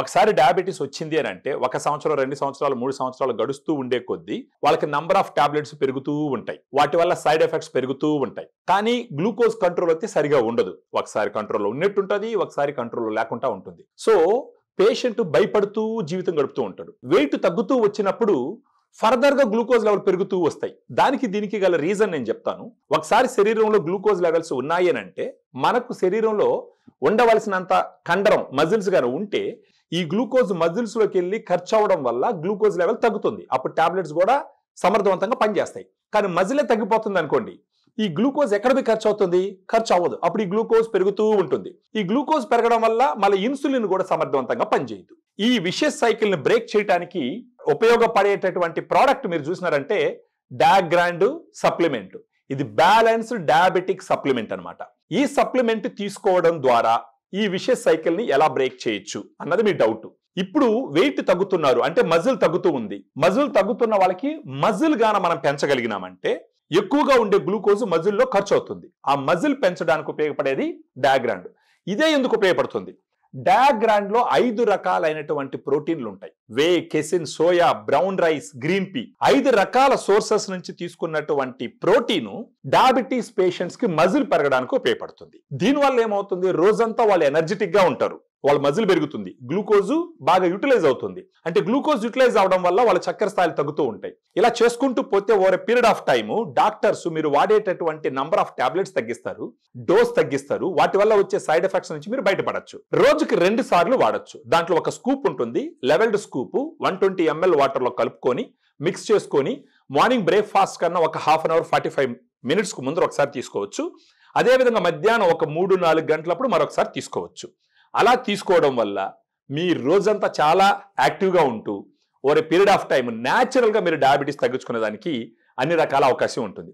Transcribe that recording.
ఒకసారి డయాబెటీస్ వచ్చింది అని అంటే 1 సంవత్సరం 2 సంవత్సరాలు 3 సంవత్సరాలు గడుస్తూ ఉండే కొద్దీ వాళ్ళకి నంబర్ ఆఫ్ టాబ్లెట్స్ పెరుగుతూ ఉంటాయి. వాటి వల్ల సైడ్ ఎఫెక్ట్స్ పెరుగుతూ ఉంటాయి. కానీ గ్లూకోజ్ కంట్రోల్ అయితే సరిగా ఉండదు. ఒకసారి కంట్రోల్లో ఉన్నట్టుంటది, ఒకసారి కంట్రోల్లో లేకుండా ఉంటుంది. సో పేషెంట్ భయపడుతూ జీవితం గడుపుతూ ఉంటాడు. వెయిట్ తగ్గుతూ వచ్చినప్పుడు ఫర్దర్ గా గ్లూకోజ్ లెవెల్ పెరుగుతూ వస్తాయి. దానికి దీనికి గల రీజన్ నేను చెప్తాను. ఒకసారి శరీరంలో గ్లూకోజ్ లెవెల్స్ ఉన్నాయి అని అంటే మనకు శరీరంలో ఉండవలసినంత కండరం మజిల్స్ గాని ఉంటే ఈ గ్లూకోజ్ మజిల్స్ లోకి వెళ్ళి ఖర్చు అవడం వల్ల గ్లూకోజ్ లెవెల్ తగ్గుతుంది. అప్పుడు టాబ్లెట్స్ కూడా సమర్థవంతంగా పనిచేస్తాయి. కానీ మజిలే తగ్గిపోతుంది అనుకోండి, ఈ గ్లూకోజ్ ఎక్కడ ఖర్చు అవుతుంది? ఖర్చు అవ్వదు. అప్పుడు ఈ గ్లూకోజ్ పెరుగుతూ ఉంటుంది. ఈ గ్లూకోజ్ పెరగడం వల్ల మళ్ళీ ఇన్సులిన్ కూడా సమర్థవంతంగా పనిచేయదు. ఈ విషయస్ సైకిల్ ని బ్రేక్ చేయడానికి ఉపయోగపడేటటువంటి ప్రోడక్ట్ మీరు చూసినారంటే డయాగ్రాండ్ సప్లిమెంట్. ఇది బ్యాలెన్స్డ్ డయాబెటిక్ సప్లిమెంట్ అన్నమాట. ఈ సప్లిమెంట్ తీసుకోవడం ద్వారా ఈ విషయస్ సైకిల్ ని ఎలా బ్రేక్ చేయొచ్చు అన్నది మీ డౌట్. ఇప్పుడు వెయిట్ తగ్గుతున్నారు అంటే మజిల్ తగ్గుతూ ఉంది. మజిల్ తగ్గుతున్న వాళ్ళకి మజిల్ గాన మనం పెంచగలిగినామంటే ఎక్కువగా ఉండే గ్లూకోజ్ మజిల్లో ఖర్చు అవుతుంది. ఆ మజిల్ పెంచడానికి ఉపయోగపడేది డయాగ్రాండ్. ఇదే ఎందుకు ఉపయోగపడుతుంది? డయాగ్రాండ్ లో 5 రకాలైనటువంటి ప్రోటీన్లు ఉంటాయి. Whey, casein, soya, brown rice, green pea, 5 రకాల సోర్సెస్ నుంచి తీసుకున్నటువంటి ప్రోటీన్ డయాబెటీస్ పేషెంట్స్ కి మజిల్ పెరగడానికి ఉపయోగపడుతుంది. దీనివల్ల ఏమవుతుంది? రోజంతా వాళ్ళు ఎనర్జెటిక్ గా ఉంటారు, వాళ్ళ మజిల్ పెరుగుతుంది, గ్లూకోజ్ బాగా యూటిలైజ్ అవుతుంది. అంటే గ్లూకోజ్ యూటిలైజ్ అవడం వల్ల వాళ్ళ చక్కెర స్థాయిలు తగ్గుతూ ఉంటాయి. ఇలా చేసుకుంటూ పోతే over a period of time doctors మీరు వాడేటటువంటి నంబర్ ఆఫ్ టాబ్లెట్స్ తగ్గిస్తారు, డోస్ తగ్గిస్తారు. వాటి వల్ల వచ్చే సైడ్ ఎఫెక్ట్స్ నుంచి మీరు బయటపడచ్చు. రోజుకి 2 సార్లు వాడచ్చు. దాంట్లో ఒక స్కూప్ ఉంటుంది, లెవెల్డ్ స్కూప్ 120 ml వాటర్ లో కలుపుకొని మిక్స్ చేసుకొని మార్నింగ్ బ్రేక్ఫాస్ట్ కన్నా ఒక హాఫ్ అన్ అవర్ 45 minutes కు ముందు ఒకసారి తీసుకోవచ్చు. అదేవిధంగా మధ్యాహ్నం ఒక 3-4 గంటలప్పుడు మరొకసారి తీసుకోవచ్చు. అలా తీసుకోవడం వల్ల మీ రోజంతా చాలా యాక్టివ్గా ఉంటూ over a period of time న్యాచురల్గా మీరు డయాబెటీస్ తగ్గించుకునే దానికి అన్ని రకాల అవకాశం ఉంటుంది.